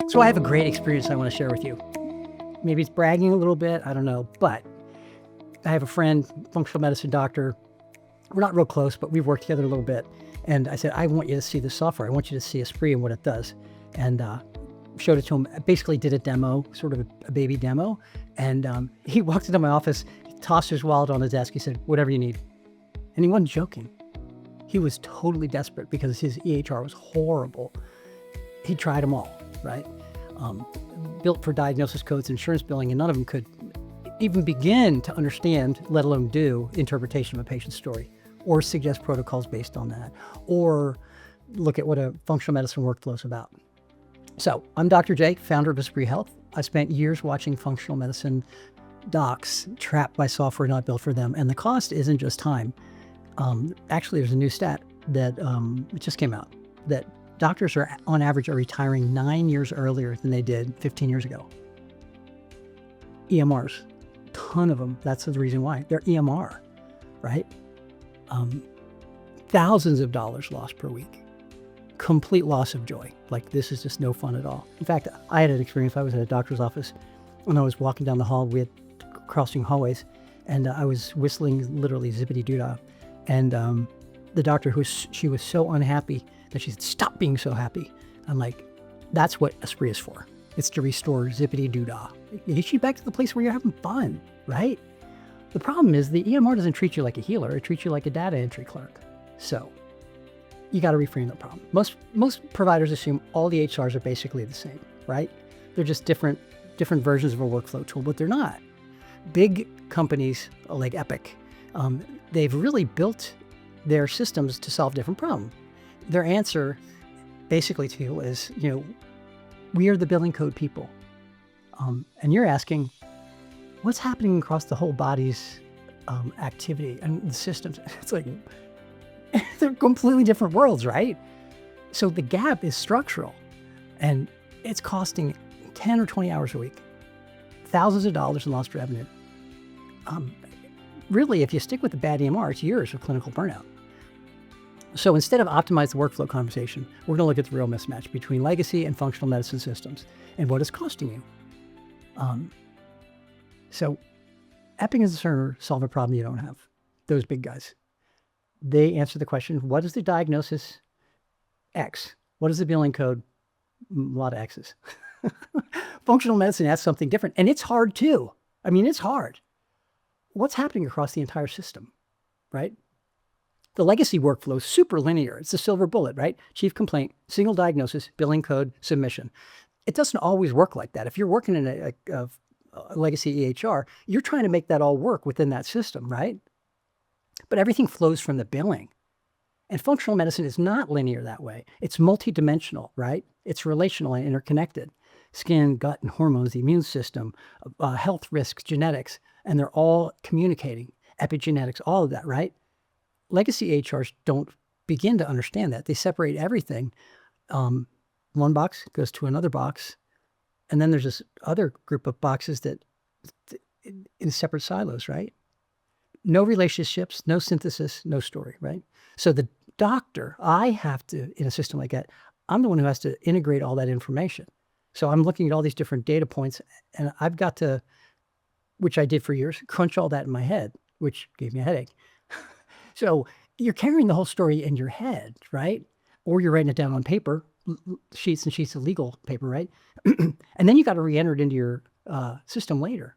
So I have a great experience I want to share with you. Maybe it's bragging a little bit, I don't know, but I have a friend, functional medicine doctor. We're not real close, but we've worked together a little bit. And I said, I want you to see this software. I want you to see Esprē and what it does. And showed it to him. I basically did a demo, sort of a baby demo. And he walked into my office, he tossed his wallet on the desk. He said, whatever you need. And he wasn't joking. He was totally desperate because his EHR was horrible. He tried them all, right? Built for diagnosis codes, insurance billing, and none of them could even begin to understand, let alone do, interpretation of a patient's story or suggest protocols based on that or look at what a functional medicine workflow is about. So I'm Dr. J, founder of Esprē Health. I spent years watching functional medicine docs trapped by software not built for them. And the cost isn't just time. Actually, there's a new stat that it just came out that doctors are, on average, are retiring 9 years earlier than they did 15 years ago. EMRs, ton of them. That's the reason why. They're EMR, right? Thousands of dollars lost per week. Complete loss of joy. Like, this is just no fun at all. In fact, I had an experience. I was at a doctor's office when I was walking down the hall. We had crossing hallways, and I was whistling literally zippity-doo-dah. And the doctor, she was so unhappy that she said, stop being so happy. I'm like, that's what Esprē is for. It's to restore zippity-doo-dah. It gets you back to the place where you're having fun, right? The problem is the EMR doesn't treat you like a healer. It treats you like a data entry clerk. So you got to reframe the problem. Most providers assume all the HRs are basically the same, right? They're just different versions of a workflow tool, but they're not. Big companies like Epic, they've really built their systems to solve different problems. Their answer basically to you is, we are the billing code people. And you're asking, what's happening across the whole body's activity and the systems? It's like, they're completely different worlds, right? So the gap is structural and it's costing 10 or 20 hours a week, thousands of dollars in lost revenue. Really, if you stick with the bad EMR, it's years of clinical burnout. So instead of optimize the workflow conversation, we're going to look at the real mismatch between legacy and functional medicine systems and what it's costing you. So Epic and Cerner solve a problem you don't have. Those big guys. They answer the question, what is the diagnosis? X. What is the billing code? A lot of X's. Functional medicine asks something different, and it's hard too. I mean, it's hard. What's happening across the entire system, right? The legacy workflow is super linear. It's the silver bullet, right? Chief complaint, single diagnosis, billing code, submission. It doesn't always work like that. If you're working in a legacy EHR, you're trying to make that all work within that system, right? But everything flows from the billing. And functional medicine is not linear that way. It's multidimensional, right? It's relational and interconnected. Skin, gut, and hormones, the immune system, health risks, genetics, and they're all communicating. Epigenetics, all of that, right? Legacy HRs don't begin to understand that. They separate everything. One box goes to another box, and then there's this other group of boxes that in separate silos, right? No relationships, no synthesis, no story, right? So the doctor, I have to, in a system like that, I'm the one who has to integrate all that information. So I'm looking at all these different data points, and I've got to, which I did for years, crunch all that in my head, which gave me a headache. So you're carrying the whole story in your head, right? Or you're writing it down on paper, sheets and sheets of legal paper, right? And then you got to re-enter it into your system later.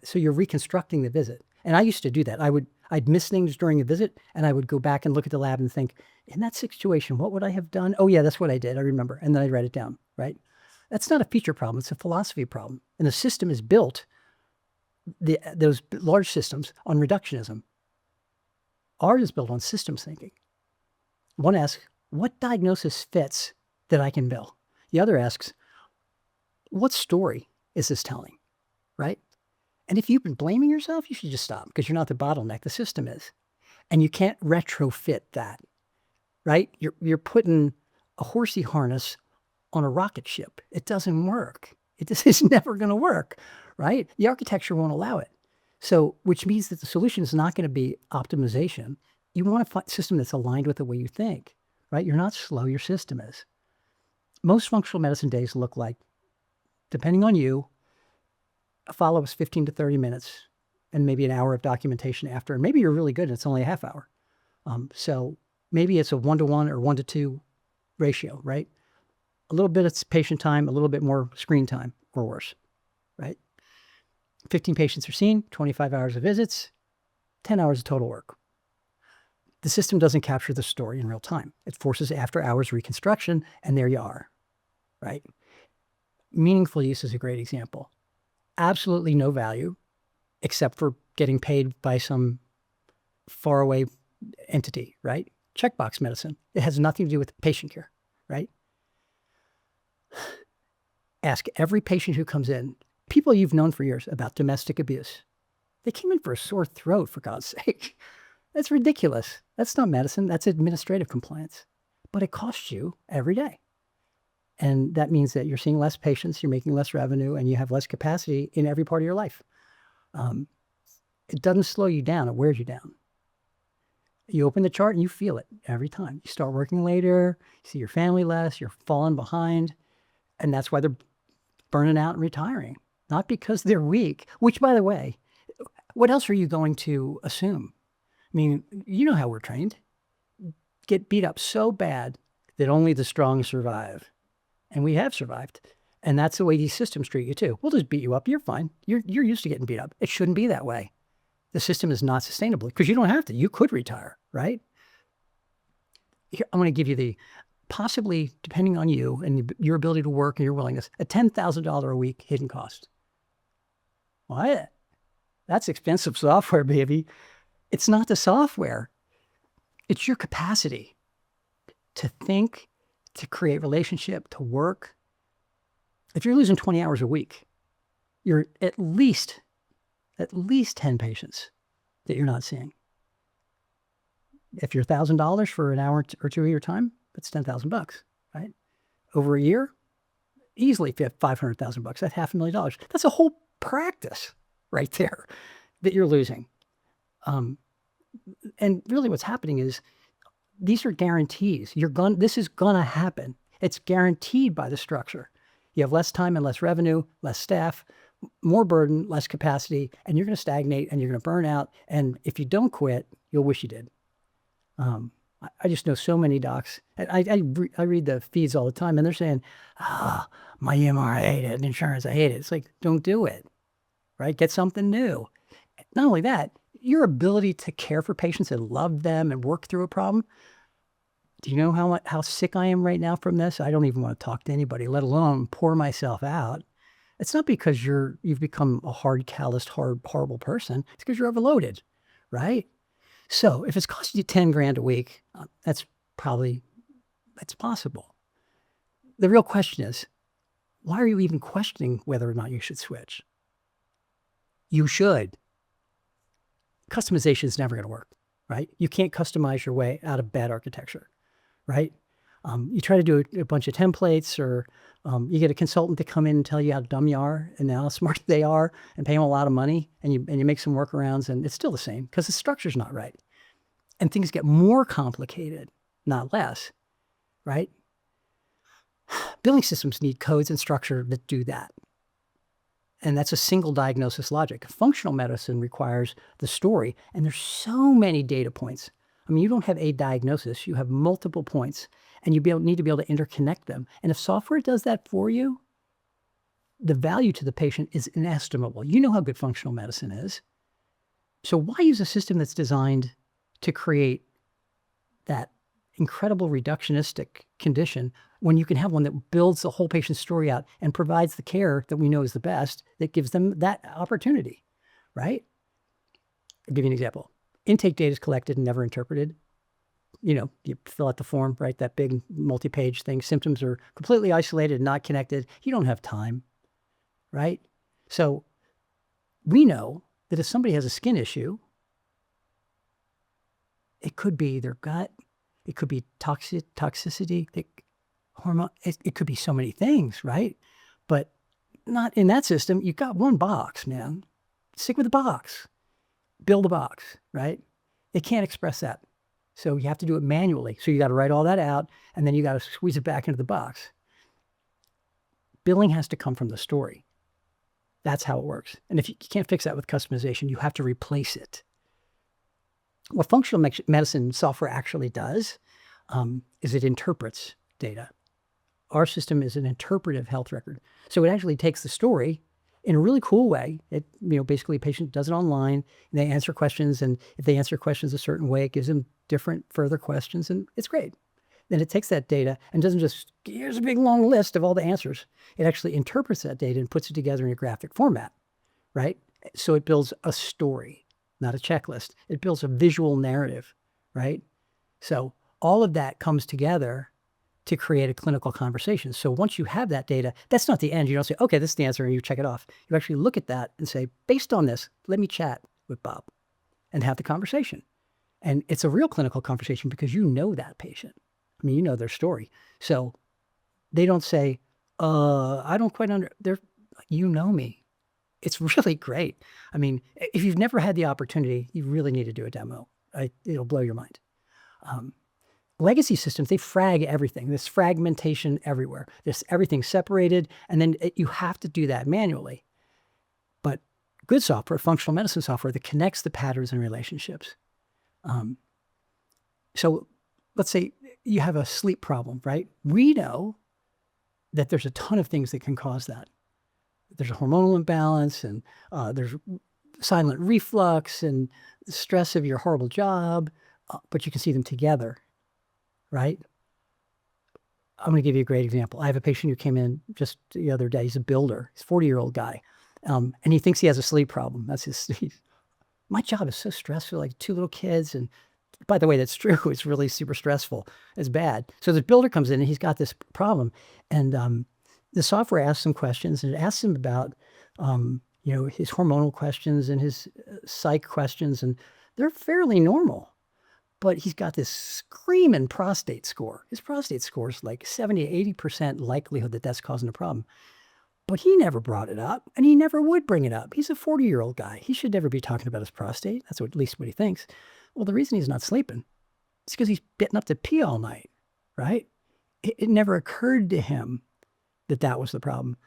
So you're reconstructing the visit. And I used to do that. I'd miss things during a visit, and I would go back and look at the lab and think, in that situation, what would I have done? Oh yeah, that's what I did. I remember. And then I'd write it down, right? That's not a feature problem. It's a philosophy problem. And the system is built, those large systems, on reductionism. Ours is built on systems thinking. One asks, what diagnosis fits that I can bill? The other asks, what story is this telling, right? And if you've been blaming yourself, you should just stop because you're not the bottleneck. The system is. And you can't retrofit that, right? You're putting a horsey harness on a rocket ship. It doesn't work. It's never going to work, right? The architecture won't allow it. So, which means that the solution is not going to be optimization. You want a system that's aligned with the way you think, right? You're not slow, your system is. Most functional medicine days look like, depending on you, a follow-up is 15 to 30 minutes and maybe an hour of documentation after. And maybe you're really good and it's only a half hour. So maybe it's a 1-to-1 or 1-to-2 ratio, right? A little bit of patient time, a little bit more screen time or worse, right? 15 patients are seen, 25 hours of visits, 10 hours of total work. The system doesn't capture the story in real time. It forces after hours reconstruction, and there you are, right? Meaningful use is a great example. Absolutely no value except for getting paid by some faraway entity, right? Checkbox medicine. It has nothing to do with patient care, right? Ask every patient who comes in, people you've known for years, about domestic abuse. They came in for a sore throat, for God's sake. That's ridiculous. That's not medicine. That's administrative compliance. But it costs you every day. And that means that you're seeing less patients, you're making less revenue, and you have less capacity in every part of your life. It doesn't slow you down. It wears you down. You open the chart and you feel it every time. You start working later, you see your family less, you're falling behind. And that's why they're burning out and retiring. Not because they're weak, which, by the way, what else are you going to assume? I mean, you know how we're trained. Get beat up so bad that only the strong survive. And we have survived. And that's the way these systems treat you too. We'll just beat you up. You're fine. You're used to getting beat up. It shouldn't be that way. The system is not sustainable because you don't have to. You could retire, right? Here, I'm going to give you the possibly, depending on you and your ability to work and your willingness, a $10,000 a week hidden cost. What? That's expensive software, baby. It's not the software. It's your capacity to think, to create relationship, to work. If you're losing 20 hours a week, you're at least 10 patients that you're not seeing. If you're $1,000 for an hour or two of your time, that's $10,000, right? Over a year, easily $500,000. That's $500,000. That's a whole practice right there that you're losing. And really what's happening is these are guarantees. This is gonna happen. It's guaranteed by the structure. You have less time and less revenue, less staff, more burden, less capacity, and you're gonna stagnate and you're gonna burn out. And if you don't quit, you'll wish you did. I just know so many docs. I read the feeds all the time and they're saying, my EMR, I hate it, insurance, I hate it. It's like, don't do it, right? Get something new. Not only that, your ability to care for patients and love them and work through a problem. Do you know how sick I am right now from this? I don't even want to talk to anybody, let alone pour myself out. It's not because you've become a hard, calloused, horrible person. It's because you're overloaded, right? So if it's costing you 10 grand a week, that's possible. The real question is, why are you even questioning whether or not you should switch? You should. Customization is never going to work, right? You can't customize your way out of bad architecture, right? You try to do a bunch of templates, or you get a consultant to come in and tell you how dumb you are and how smart they are, and pay them a lot of money, and you make some workarounds, and it's still the same because the structure's not right. And things get more complicated, not less, right? Billing systems need codes and structure that do that. And that's a single diagnosis logic. Functional medicine requires the story, and there's so many data points. I mean, you don't have a diagnosis, you have multiple points, and you need to be able to interconnect them. And if software does that for you, the value to the patient is inestimable. You know how good functional medicine is. So why use a system that's designed to create that incredible reductionistic condition when you can have one that builds the whole patient's story out and provides the care that we know is the best, that gives them that opportunity, right? I'll give you an example. Intake data is collected and never interpreted. You know, you fill out the form, right? That big multi-page thing. Symptoms are completely isolated, not connected. You don't have time, right? So we know that if somebody has a skin issue, it could be their gut, it could be toxicity, hormone, it could be so many things, right? But not in that system. You've got one box, man. Stick with the box. Build a box, right? It can't express that. So you have to do it manually. So you got to write all that out, and then you got to squeeze it back into the box. billing has to come from the story. That's how it works. And if you can't fix that with customization, you have to replace it. What functional medicine software actually does is it interprets data. Our system is an interpretive health record. So it actually takes the story in a really cool way. It, basically a patient does it online, and they answer questions, and if they answer questions a certain way, it gives them different further questions, and it's great. Then it takes that data and doesn't just, here's a big long list of all the answers. It actually interprets that data and puts it together in a graphic format, right? So it builds a story, not a checklist. It builds a visual narrative, right? So all of that comes together to create a clinical conversation. So once you have that data, that's not the end. You don't say, okay, this is the answer, and you check it off. You actually look at that and say, based on this, let me chat with Bob and have the conversation. And it's a real clinical conversation because you know that patient. I mean, you know their story. So they don't say, I don't quite you know me. It's really great. I mean, if you've never had the opportunity, you really need to do a demo. It'll blow your mind. Legacy systems, they frag everything. There's fragmentation everywhere. There's everything separated, and then you have to do that manually. But good software, functional medicine software, that connects the patterns and relationships. So let's say you have a sleep problem, right? We know that there's a ton of things that can cause that. There's a hormonal imbalance, and there's silent reflux, and the stress of your horrible job, but you can see them together, right? I'm going to give you a great example. I have a patient who came in just the other day. He's a builder. He's a 40-year-old guy, and he thinks he has a sleep problem. My job is so stressful, like 2 little kids, and by the way, that's true. It's really super stressful. It's bad. So the builder comes in, and he's got this problem, and the software asks him questions, and it asks him about, his hormonal questions and his psych questions, and they're fairly normal. But he's got this screaming prostate score. His prostate score is like 70, 80% likelihood that that's causing a problem. But he never brought it up, and he never would bring it up. He's a 40-year-old guy. He should never be talking about his prostate. That's at least what he thinks. Well, the reason he's not sleeping is because he's getting up to pee all night, right? It never occurred to him that that was the problem.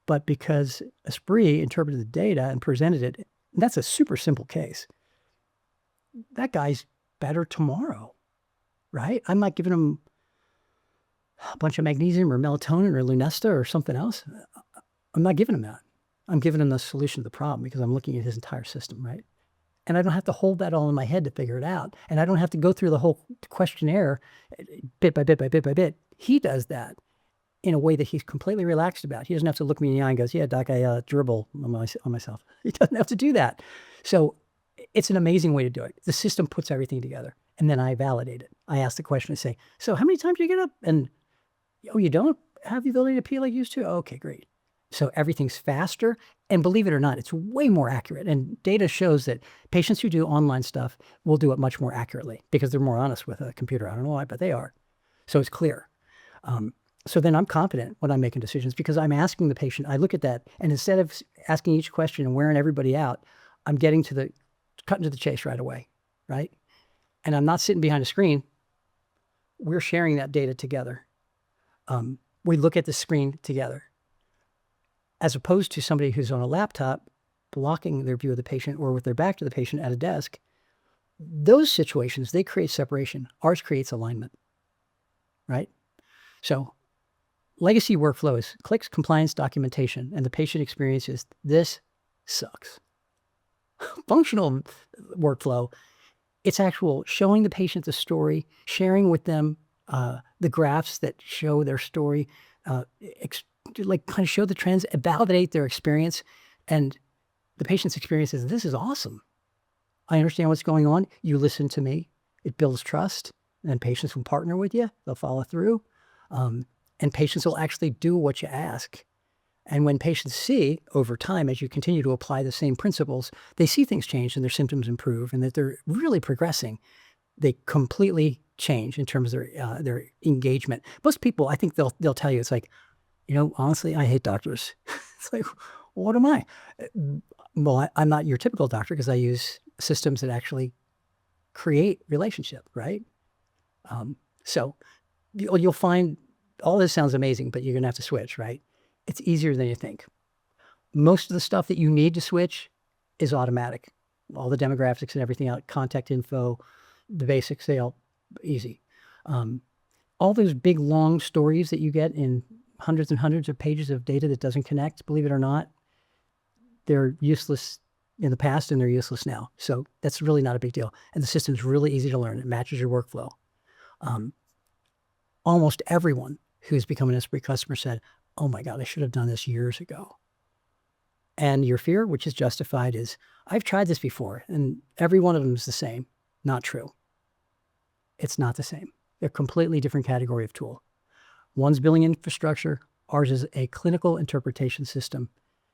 But because Esprē interpreted the data and presented it, and that's a super simple case, that guy's better tomorrow, right? I'm not giving him a bunch of magnesium or melatonin or Lunesta or something else. I'm not giving him that. I'm giving him the solution to the problem because I'm looking at his entire system, right? And I don't have to hold that all in my head to figure it out. And I don't have to go through the whole questionnaire bit by bit by bit by bit. He does that in a way that he's completely relaxed about. He doesn't have to look me in the eye and goes, yeah, doc, I dribble on myself. He doesn't have to do that. So it's an amazing way to do it. The system puts everything together, and then I validate it. I ask the question and say, so how many times do you get up? And, oh, you don't have the ability to pee like you used to? Oh, okay, great. So everything's faster, and believe it or not, it's way more accurate. And data shows that patients who do online stuff will do it much more accurately because they're more honest with a computer. I don't know why, but they are. So it's clear. So then I'm confident when I'm making decisions because I'm asking the patient, I look at that, and instead of asking each question and wearing everybody out, I'm getting to cutting to the chase right away, right? And I'm not sitting behind a screen. We're sharing that data together. We look at the screen together, as opposed to somebody who's on a laptop blocking their view of the patient or with their back to the patient at a desk. Those situations, they create separation. Ours creates alignment, right? So legacy workflow is clicks, compliance, documentation, and the patient experiences, this sucks. Functional workflow, it's actual showing the patient the story, sharing with them the graphs that show their story, like kind of show the trends, validate their experience, and the patient's experience is, this is awesome. I understand what's going on. You listen to me. It builds trust, and patients will partner with you. They'll follow through, and patients will actually do what you ask. And when patients see over time, as you continue to apply the same principles, they see things change and their symptoms improve and that they're really progressing. They completely change in terms of their engagement. Most people, I think they'll tell you, it's like, honestly, I hate doctors. It's like, what am I? Well, I'm not your typical doctor because I use systems that actually create relationship, right? So you'll find all this sounds amazing, but you're going to have to switch, right? It's easier than you think. Most of the stuff that you need to switch is automatic. All the demographics and everything out, contact info, the basics, they all easy. All those big long stories that you get in hundreds and hundreds of pages of data that doesn't connect, believe it or not, they're useless in the past and they're useless now. So that's really not a big deal. And the system's really easy to learn. It matches your workflow. Almost everyone who's become an Esprē customer said, oh my God, I should have done this years ago. And your fear, which is justified, is I've tried this before and every one of them is the same. Not true. It's not the same. They're a completely different category of tool. One's billing infrastructure. Ours is a clinical interpretation system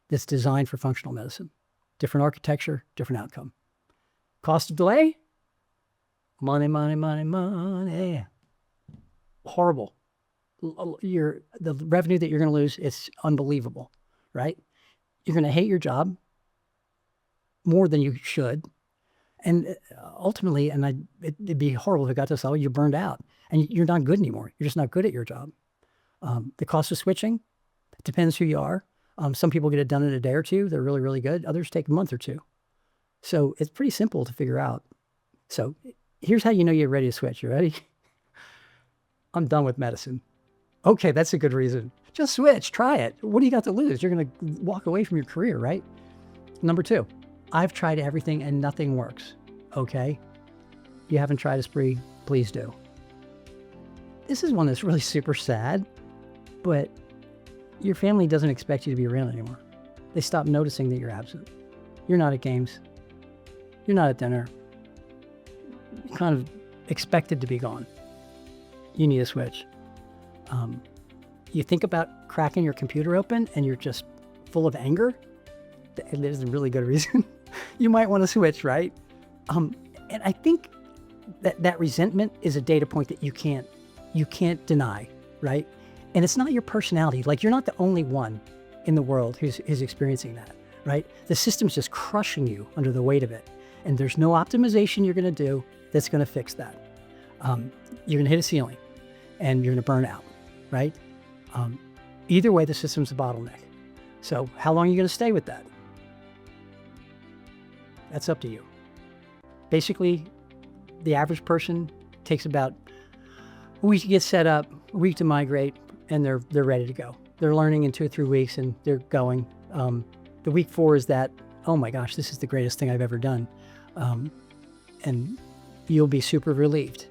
that's designed for functional medicine. Different architecture, different outcome. Cost of delay? Money, money, money, money. Horrible. The revenue that you're going to lose, it's unbelievable, right? You're going to hate your job more than you should. And ultimately, it'd be horrible if it got to this level, you're burned out and you're not good anymore. You're just not good at your job. The cost of switching, it depends who you are. Some people get it done in a day or two. They're really, really good. Others take a month or two. So it's pretty simple to figure out. So here's how you know you're ready to switch. You ready? I'm done with medicine. Okay, that's a good reason. Just switch, try it. What do you got to lose? You're going to walk away from your career, right? Number two, I've tried everything and nothing works. Okay, you haven't tried Esprē, please do. This is one that's really super sad, but your family doesn't expect you to be around anymore. They stop noticing that you're absent. You're not at games. You're not at dinner. You're kind of expected to be gone. You need a switch. You think about cracking your computer open and you're just full of anger. There's a really good reason. You might want to switch, right? And I think that resentment is a data point that you can't deny, right? And it's not your personality. Like, you're not the only one in the world who's experiencing that, right? The system's just crushing you under the weight of it. And there's no optimization you're going to do that's going to fix that. You're going to hit a ceiling and you're going to burn out, right? Either way, the system's a bottleneck. So how long are you going to stay with that? That's up to you. Basically, the average person takes about a week to get set up, a week to migrate, and they're ready to go. They're learning in 2 or 3 weeks and they're going. The week 4 is that, oh my gosh, this is the greatest thing I've ever done. And you'll be super relieved.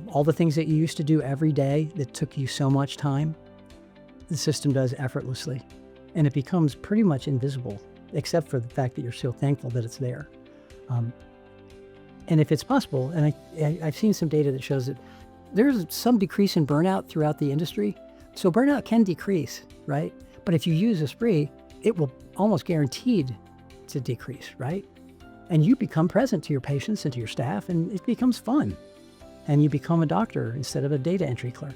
All the things that you used to do every day that took you so much time, the system does effortlessly. And it becomes pretty much invisible, except for the fact that you're so thankful that it's there. And if it's possible, and I've seen some data that shows that there's some decrease in burnout throughout the industry. So burnout can decrease, right? But if you use Esprē, it will almost guaranteed to decrease, right? And you become present to your patients and to your staff, and it becomes fun. And you become a doctor instead of a data entry clerk.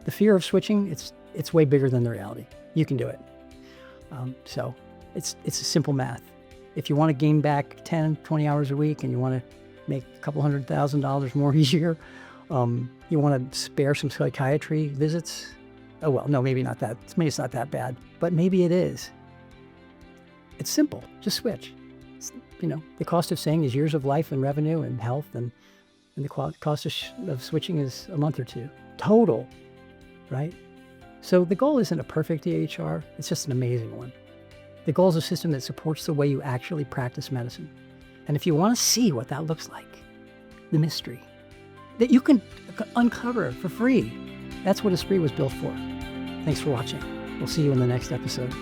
The fear of switching, it's way bigger than the reality. You can do it. So it's a simple math. If you want to gain back 10, 20 hours a week and you want to make a couple $100,000 more a year, you want to spare some psychiatry visits. Oh, well, no, maybe not that. Maybe it's not that bad, but maybe it is. It's simple. Just switch. The cost of saying is years of life and revenue and health, and the cost of switching is a month or two. Total, right? So the goal isn't a perfect EHR. It's just an amazing one. The goal is a system that supports the way you actually practice medicine. And if you want to see what that looks like, the mystery, that you can uncover for free, that's what Esprē was built for. Thanks for watching. We'll see you in the next episode.